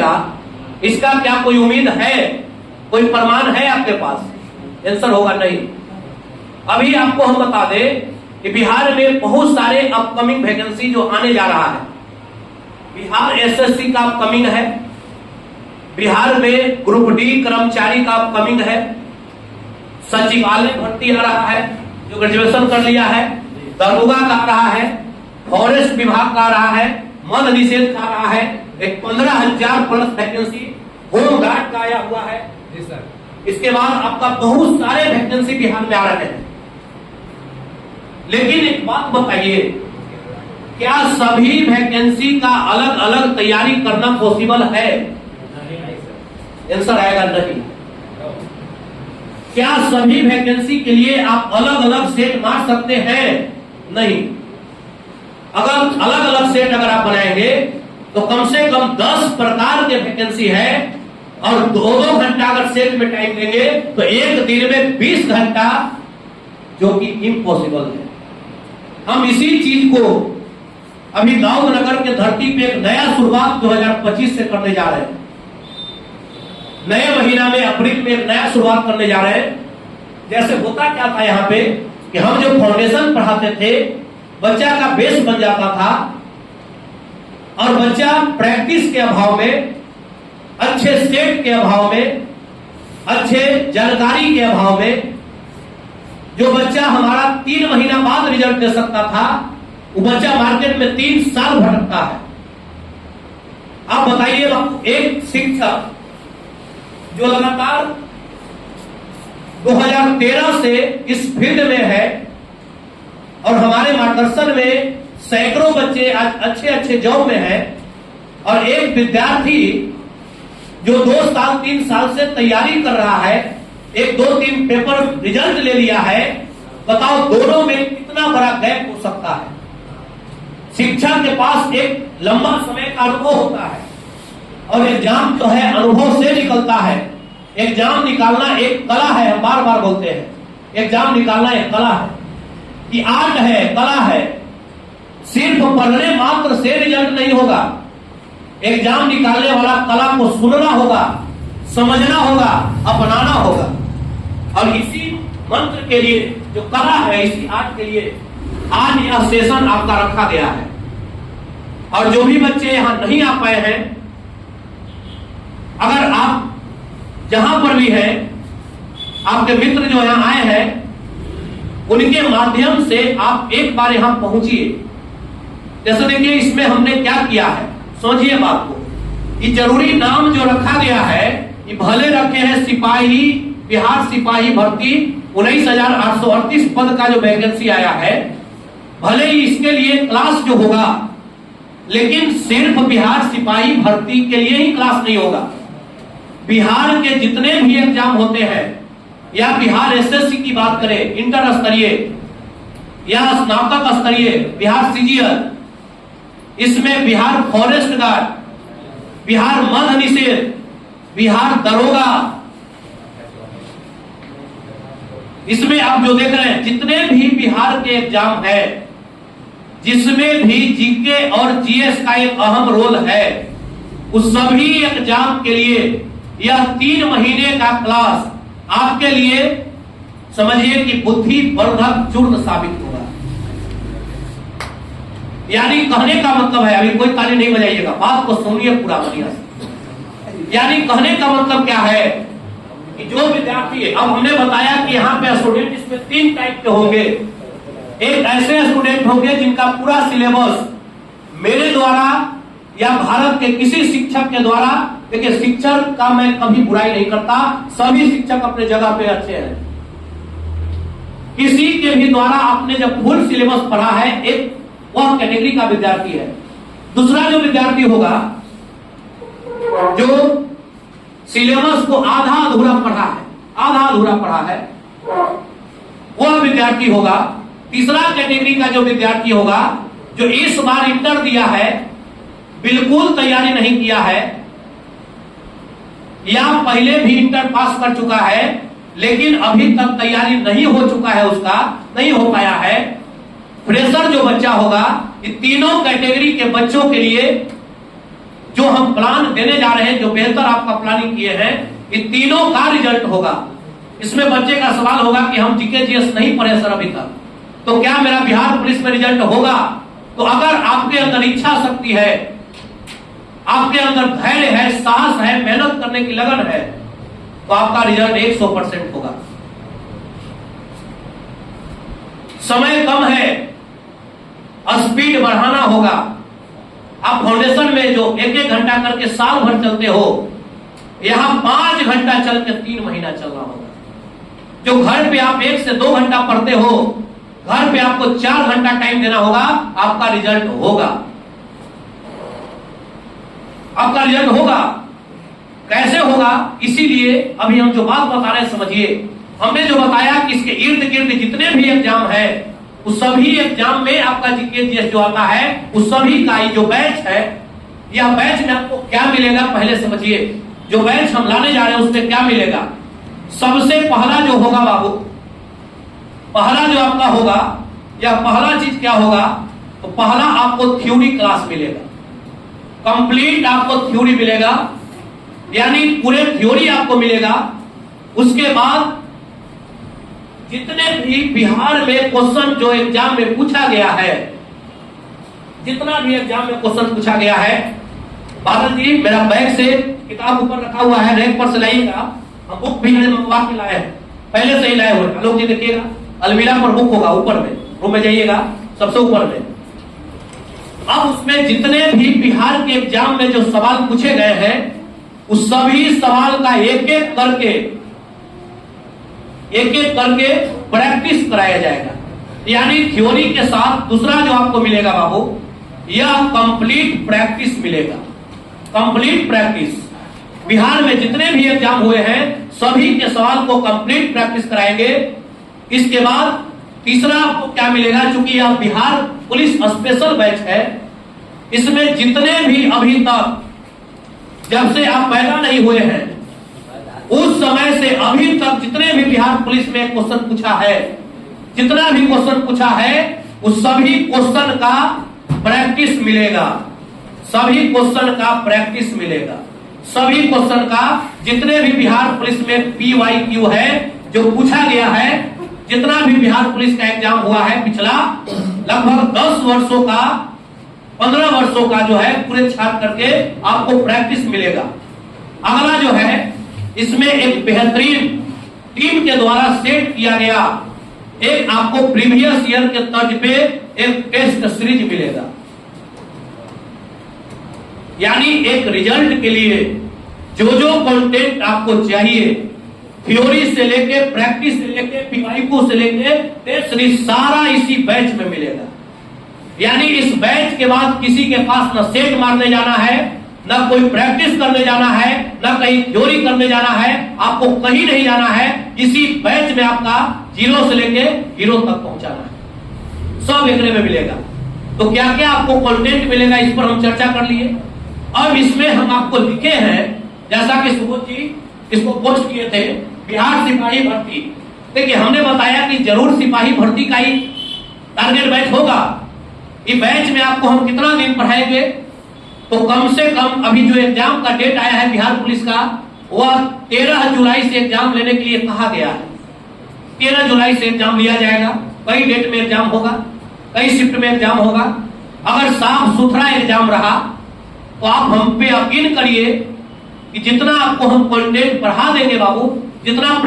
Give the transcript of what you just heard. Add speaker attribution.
Speaker 1: मिला, इसका क्या कोई उम्मीद है, कोई प्रमाण है आपके पास? आंसर होगा नहीं। अभी आपको हम बता दें कि बिहार में बहुत सारे अपकमिंग वैकेंसी जो आने जा रहा है। बिहार एसएससी का अपकमिंग है, बिहार में ग्रुप डी कर्मचारी का अपकमिंग है, सचिवालय भर्ती आ रहा है जो ग्रेजुएशन कर लिया है, दरोगा का आ रहा है, फॉरेस्ट विभाग का आ रहा है, मद निषेध का आ रहा है, एक 15,000 प्लस वैकेंसी होम गार्ड का आया हुआ है। इसके बाद आपका बहुत सारे वैकेंसी बिहार में आ रहे हैं। लेकिन एक बात बताइए, क्या सभी वैकेंसी का अलग अलग तैयारी करना पॉसिबल है? आंसर आएगा नहीं। क्या सभी वैकेंसी के लिए आप अलग अलग सेट मार सकते हैं? नहीं। अगर अलग अलग सेट अगर आप बनाएंगे तो कम से कम 10 प्रकार के वैकेंसी है, और 2-2 घंटा अगर सेट में टाइम देंगे तो एक दिन में 20 घंटा, जो कि इम्पॉसिबल है। हम इसी चीज को अभी दाऊद नगर के धरती पे एक नया शुरुआत 2025 से करने जा रहे हैं। नए महीना में अप्रैल में एक नया शुरुआत करने जा रहे हैं। जैसे होता क्या था यहाँ पे कि हम जो फाउंडेशन पढ़ाते थे, बच्चा का बेस बन जाता था, और बच्चा प्रैक्टिस के अभाव में, अच्छे सेट के अभाव में, अच्छे जानकारी के अभाव में, जो बच्चा हमारा 3 महीना बाद रिजल्ट दे सकता था, वो बच्चा मार्केट में 3 साल भटकता है। आप बताइए, एक शिक्षक जो लगातार 2013 से इस फील्ड में है और हमारे मार्गदर्शन में सैकड़ों बच्चे आज अच्छे अच्छे जॉब में हैं, और एक विद्यार्थी जो 2 साल 3 साल से तैयारी कर रहा है, एक 2-3 पेपर रिजल्ट ले लिया है, बताओ दोनों में कितना बड़ा गैप हो सकता है? शिक्षक के पास एक लंबा समय का अनुभव होता है, और एग्जाम जो है अनुभव से निकलता है। एग्जाम निकालना एक कला है, हम बार बार बोलते हैं, एग्जाम निकालना एक कला है, कि आर्ट है, कला है। सिर्फ पढ़ने मात्र से रिजल्ट नहीं होगा। एग्जाम निकालने वाला कला को सुनना होगा, समझना होगा, अपनाना होगा। और इसी मंत्र के लिए, जो कला है, इसी आर्ट के लिए आज यह सेशन आपका रखा गया है। और जो भी बच्चे यहां नहीं आ पाए हैं, अगर आप जहां पर भी हैं, आपके मित्र जो यहां आए हैं, उनके माध्यम से आप एक बार यहां पहुंचिए। जैसे देखिए, इसमें हमने क्या किया है, समझिए बात को। ये जरूरी नाम जो रखा गया है, ये भले रखे हैं सिपाही, बिहार सिपाही भर्ती 19,838 पद का जो वैकेंसी आया है, भले ही इसके लिए क्लास जो होगा, लेकिन सिर्फ बिहार सिपाही भर्ती के लिए ही क्लास नहीं होगा। बिहार के जितने भी एग्जाम होते हैं, या बिहार एसएससी की बात करें, इंटर स्तरीय या स्नातक स्तरीय, बिहार सीजीएल, इसमें बिहार फॉरेस्ट गार्ड, बिहार मद निषेध, बिहार दरोगा, इसमें आप जो देख रहे हैं, जितने भी बिहार के एग्जाम है, जिसमें भी जीके और जीएस का एक अहम रोल है, उस सभी एग्जाम के लिए यह 3 महीने का क्लास आपके लिए समझिए कि बुद्धि वर्धक चूर्ण साबित होगा। यानी कहने का मतलब है, अभी कोई ताली नहीं बजाइएगा, बात को सुनिए पूरा बढ़िया से। यानी कहने का मतलब क्या है कि जो विद्यार्थी, अब हमने बताया कि यहाँ पे स्टूडेंट इसमें 3 टाइप के होंगे। एक ऐसे स्टूडेंट होंगे जिनका पूरा सिलेबस मेरे द्वारा या भारत के किसी शिक्षक के द्वारा, देखिए शिक्षक का मैं कभी बुराई नहीं करता, सभी शिक्षक अपने जगह पे अच्छे हैं, किसी के भी द्वारा आपने जब फुल सिलेबस पढ़ा है, एक वह कैटेगरी का विद्यार्थी है। दूसरा जो विद्यार्थी होगा जो सिलेबस को आधा अधूरा पढ़ा है, वह विद्यार्थी होगा। तीसरा कैटेगरी का जो विद्यार्थी होगा जो इस बार इंटर दिया है, बिल्कुल तैयारी नहीं किया है, या पहले भी इंटर पास कर चुका है लेकिन अभी तक तैयारी नहीं हो चुका है, उसका नहीं हो पाया है। फ्रेशर जो बच्चा होगा, ये तीनों कैटेगरी के बच्चों के लिए जो हम प्लान देने जा रहे हैं, जो बेहतर आपका प्लानिंग किए हैं, इन तीनों का रिजल्ट होगा। इसमें बच्चे का सवाल होगा कि हम जीके जीएस नहीं पढ़े सर अभी तक, तो क्या मेरा बिहार पुलिस में रिजल्ट होगा? तो अगर आपके अंदर इच्छा शक्ति है, आपके अंदर धैर्य है, साहस है, मेहनत करने की लगन है, तो आपका रिजल्ट 100% होगा। समय कम है, स्पीड बढ़ाना होगा। आप फाउंडेशन में जो 1-1 घंटा करके साल भर चलते हो, यहां 5 घंटा चल के 3 महीना चलना होगा। जो घर पे आप 1 से 2 घंटा पढ़ते हो, घर पे आपको 4 घंटा टाइम देना होगा, आपका रिजल्ट होगा। आपका रिजल्ट होगा। कैसे होगा? इसीलिए अभी हम जो बात बता रहे हैं समझिए। हमने जो बताया कि इसके इर्द गिर्द जितने भी एग्जाम है, उस सभी एग्जाम में आपका जीके जीएस जो आता है, उस सभी का जो बैच है, यह बैच में आपको क्या मिलेगा पहले समझिए। जो बैच हम लाने जा रहे हैं उसमें क्या मिलेगा? सबसे पहला जो होगा बाबू, पहला जो आपका होगा, या पहला चीज क्या होगा? तो पहला आपको थ्योरी क्लास मिलेगा, कंप्लीट आपको थ्योरी मिलेगा, यानी पूरे थ्योरी आपको मिलेगा। उसके बाद जितने भी बिहार में क्वेश्चन जो एग्जाम में पूछा गया है, जितना भी एग्जाम में क्वेश्चन पूछा गया है, बादल जी मेरा बैग से किताब ऊपर रखा हुआ है, रैक पर से लाइएगा। हम बुक भी मंगवा के लाए हैं, पहले से ही लाए हुए। लोग जी देखिएगा, अलमीरा पर बुक होगा, ऊपर में रूम में जाइएगा, सबसे ऊपर में। अब उसमें जितने भी बिहार के एग्जाम में जो सवाल पूछे गए हैं, उस सभी सवाल का एक एक करके प्रैक्टिस कराया जाएगा। यानी थ्योरी के साथ दूसरा जो आपको मिलेगा बाबू, यह कंप्लीट प्रैक्टिस मिलेगा। कंप्लीट प्रैक्टिस बिहार में जितने भी एग्जाम हुए हैं, सभी के सवाल को कंप्लीट प्रैक्टिस कराएंगे। इसके बाद तीसरा आपको क्या मिलेगा? चूंकि यह बिहार पुलिस स्पेशल बैच है, इसमें जितने भी अभी तक, जब से आप पैदा नहीं हुए हैं उस समय से अभी तक जितने भी बिहार पुलिस में क्वेश्चन पूछा है, जितना भी क्वेश्चन पूछा है, उस सभी क्वेश्चन का प्रैक्टिस मिलेगा। सभी क्वेश्चन का प्रैक्टिस मिलेगा। सभी क्वेश्चन का, जितने भी बिहार पुलिस में PYQ है जो पूछा गया है, जितना भी बिहार पुलिस का एग्जाम हुआ है पिछला, लगभग 10 वर्षों का, 15 वर्षों का जो है पूरे छाट करके आपको प्रैक्टिस मिलेगा। अगला जो है, इसमें एक बेहतरीन टीम के द्वारा सेट किया गया एक आपको प्रीवियस ईयर के तर्ज पे एक टेस्ट सीरीज मिलेगा। यानी एक रिजल्ट के लिए जो जो कंटेंट आपको चाहिए, थ्योरी से लेके, प्रैक्टिस से लेके, PYQ से लेके टेस्ट सीरीज, सारा इसी बैच में मिलेगा। यानी इस बैच के बाद किसी के पास न सेट मारने जाना है, न कोई प्रैक्टिस करने जाना है, न कहीं थ्योरी करने जाना है, आपको कहीं नहीं जाना है। इसी बैच में आपका 0 से लेके हीरो तक पहुंचाना है, सब एक में मिलेगा। तो क्या क्या आपको कंटेंट मिलेगा, इस पर हम चर्चा कर लिए। अब इसमें हम आपको लिखे हैं, जैसा कि सुबोध जी इसको पोस्ट किए थे, बिहार सिपाही भर्ती। देखिए, हमने बताया कि जरूर सिपाही भर्ती का ही टारगेट बैच होगा। इस बैच में आपको हम कितना दिन पढ़ाएंगे? तो कम से कम अभी जो एग्जाम का डेट आया है बिहार पुलिस का, वह 13 जुलाई से एग्जाम लेने के लिए कहा गया है। 13 जुलाई से एग्जाम लिया जाएगा। कई डेट में एग्जाम होगा, कई शिफ्ट में एग्जाम होगा। अगर साफ सुथरा एग्जाम रहा तो आप हम पे यकीन करिए कि जितना आपको हम कंटेंट पढ़ा देंगे बाबू, जितना